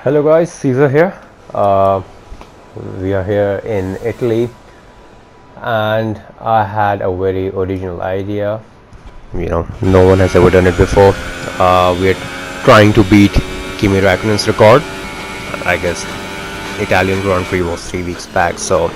Hello guys, Caesar here. We are here in Italy and I had a very original idea. No one has ever done it before. We're trying to beat Kimi Raikkonen's record. I guess Italian Grand Prix was 3 weeks back, so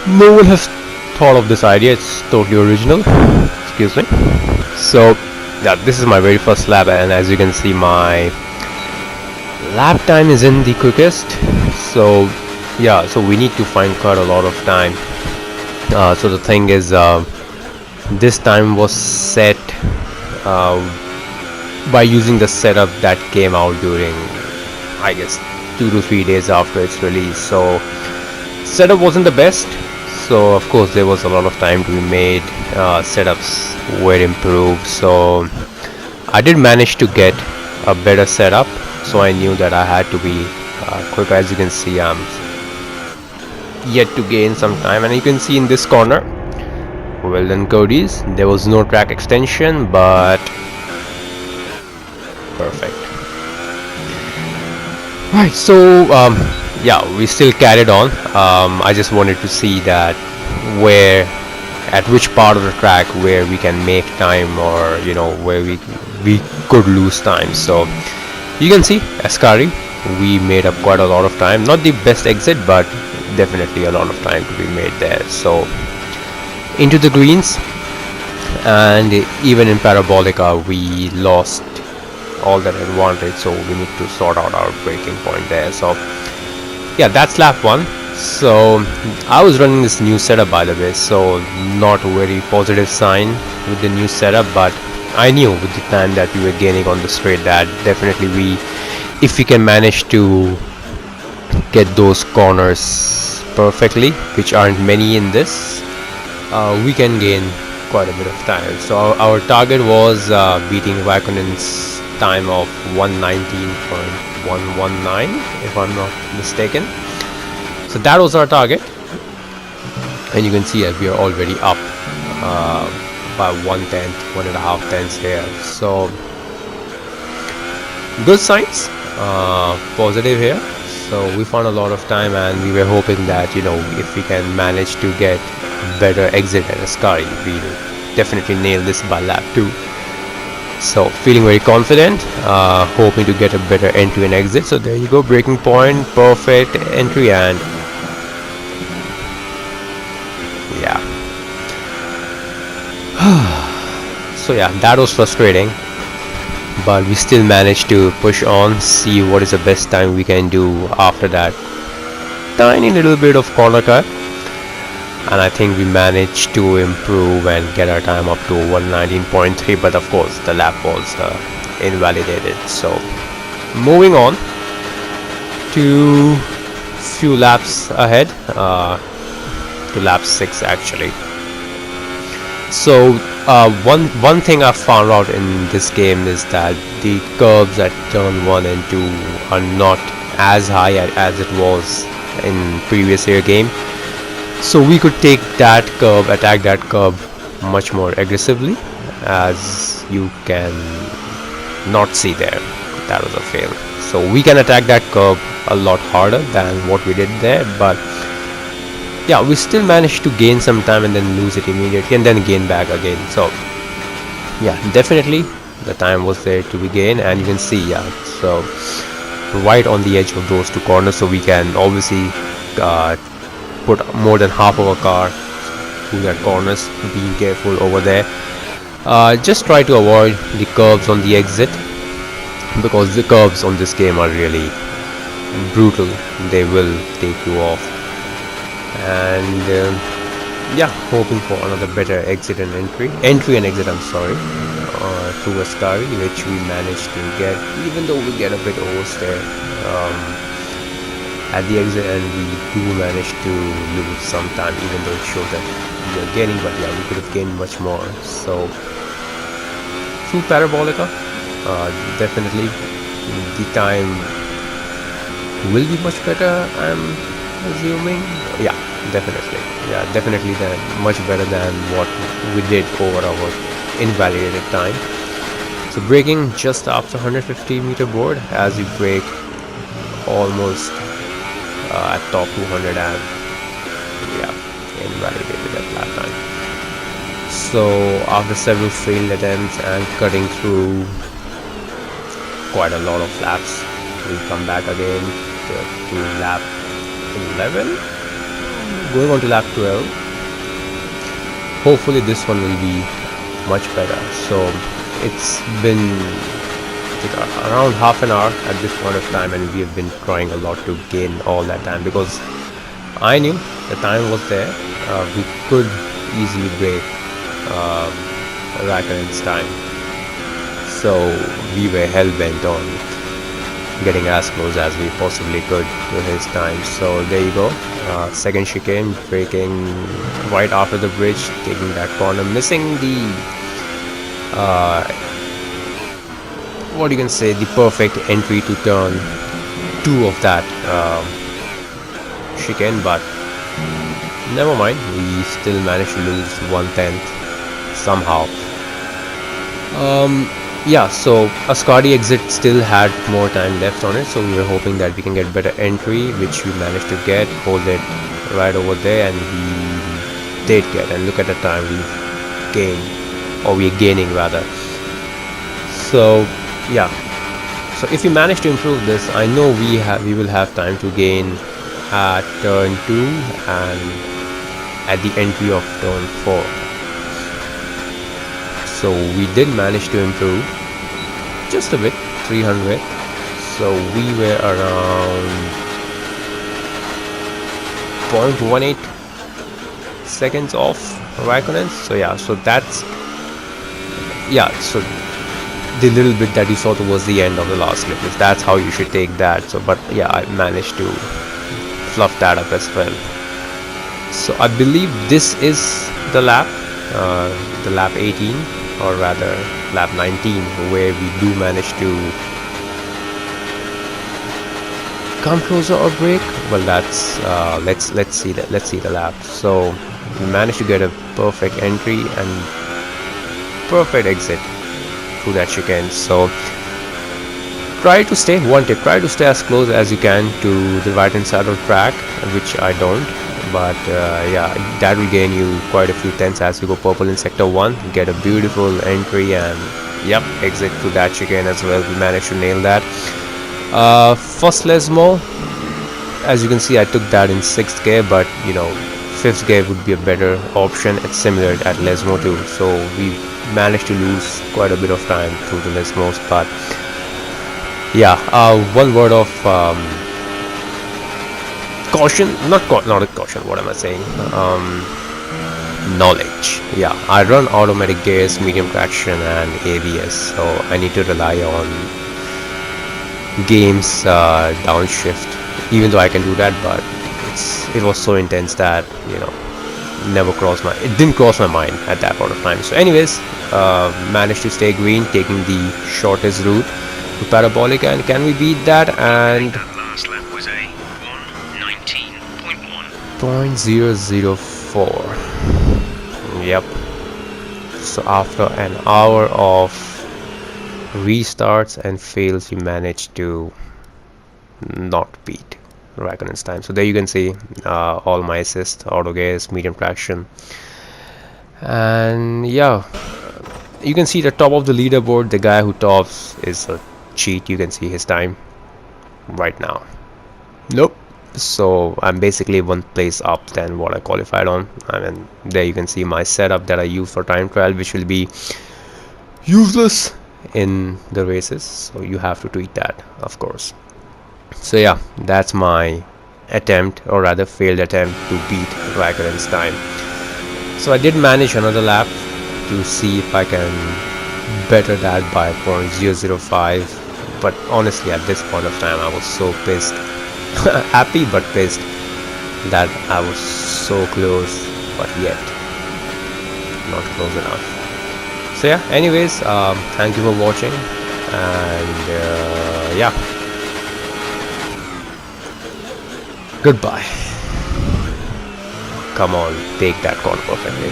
no one has thought of this idea. It's totally original. Excuse me. So yeah, this is my very first lap, and as you can see, my lap time isn't the quickest. So yeah, so we need to find quite a lot of time. So the thing is, this time was set by using the setup that came out during, I guess, 2 to 3 days after its release. So setup wasn't the best, so of course there was a lot of time to be made. Setups were improved, so I did manage to get a better setup, so I knew that I had to be quick. As you can see, I'm yet to gain some time, and you can see in this corner, well done Cody's, there was no track extension, but perfect. Right, so yeah, we still carried on. I just wanted to see that at which part of the track where we can make time, or where we could lose time. So you can see Ascari, we made up quite a lot of time. Not the best exit, but definitely a lot of time to be made there. So into the greens, and even in Parabolica we lost all that advantage, so we need to sort out our braking point there. So yeah, that's lap 1. So I was running this new setup, by the way, so not a very positive sign with the new setup, but I knew with the time that we were gaining on the straight that definitely if we can manage to get those corners perfectly, which aren't many in this, we can gain quite a bit of time. So our target was beating Raikkonen's time of 119.119, if I'm not mistaken. So that was our target, and you can see that we are already up by 1.5 tenths here. So good signs, positive here. So we found a lot of time, and we were hoping that if we can manage to get better exit at Ascari, we'll definitely nail this by lap 2. So feeling very confident, hoping to get a better entry and exit. So there you go, braking point, perfect entry, and yeah. So yeah, that was frustrating, but we still managed to push on, see what is the best time we can do after that tiny little bit of corner cut, and I think we managed to improve and get our time up to 119.3, but of course the lap was invalidated. So moving on to few laps ahead, to lap 6 actually. So one thing I found out in this game is that the curbs at turn 1 and 2 are not as high as it was in previous year game. So we could take that curb, attack that curb much more aggressively, as you can not see there. That was a fail. So we can attack that curb a lot harder than what we did there, but yeah, we still managed to gain some time and then lose it immediately and then gain back again. So yeah, definitely the time was there to be gained, and you can see, yeah, so right on the edge of those two corners, so we can obviously put more than half of our car through that corners, being careful over there. Just try to avoid the curves on the exit, because the curves on this game are really brutal. They will take you off, and yeah, hoping for another better exit and entry and exit, I'm sorry, through Ascari, which we managed to get, even though we get a bit oversteer at the exit, and we do manage to lose some time, even though it shows that we are gaining, but yeah, we could have gained much more. So through Parabolica, definitely the time will be much better, I'm assuming. Yeah, definitely much better than what we did over our invalidated time. So braking just after 150 meter board, as you brake almost at top 200, and yeah, invalidated at that time. So after several failed attempts and cutting through quite a lot of laps, we come back again to lap 11, going on to lap 12. Hopefully this one will be much better. So it's been around half an hour at this point of time, and we have been trying a lot to gain all that time, because I knew the time was there. We could easily break Raikkonen's time, so we were hell-bent on getting as close as we possibly could to his time. So there you go, second chicane, braking right after the bridge, taking that corner, missing the what you can say, the perfect entry to turn 2 of that chicane, but never mind, we still managed to lose 1/10 somehow. Yeah, so Ascari exit still had more time left on it, so we were hoping that we can get better entry, which we managed to get, hold it right over there, and we did get, and look at the time we've gained, or we're gaining rather. So yeah, so if we manage to improve this, I know we will have time to gain at turn 2 and at the entry of turn 4. So we did manage to improve just a bit, 300. So we were around 0.18 seconds off Raikkonen. So yeah, so that's, yeah, so the little bit that you saw towards the end of the last clip, is that's how you should take that. So but yeah, I managed to fluff that up as well. So I believe this is the lap 18, or rather lap 19, where we do manage to come closer or break. Well, that's let's see the lap. So we managed to get a perfect entry and perfect exit through that chicane. So try to stay, one tip, try to stay as close as you can to the right hand side of the track, which I don't, but yeah, that will gain you quite a few tenths as you go purple in sector 1, get a beautiful entry, and yep, exit through that chicane as well. We managed to nail that. First Lesmo, as you can see, I took that in 6th gear, but you know, 5th gear would be a better option. It's similar at Lesmo too, so we managed to lose quite a bit of time through the Lesmos. But yeah, one word of caution, not a caution, what am I saying, knowledge. Yeah, I run automatic gears, medium traction and ABS, so I need to rely on games downshift, even though I can do that, but it was so intense that, you know, it didn't cross my mind at that point of time. So anyways, managed to stay green, taking the shortest route to parabolic, and can we beat that? And that last lap was a 1:19.1. Yep. So after an hour of restarts and fails, we managed to not beat Raikkonen's time. So there you can see all my assists, auto gears, medium traction, and yeah, you can see the top of the leaderboard. The guy who tops is a cheat. You can see his time right now. Nope. So I'm basically 1 place up than what I qualified on. I mean, there you can see my setup that I use for time trial, which will be useless in the races, so you have to tweak that, of course. So yeah, that's my attempt, or rather failed attempt, to beat Raikkonen's time. So I did manage another lap to see if I can better that by 0.005, but honestly at this point of time I was so pissed. Happy but pissed that I was so close, but yet not close enough. So yeah, anyways, thank you for watching, and yeah, goodbye. Come on, take that corner perfectly.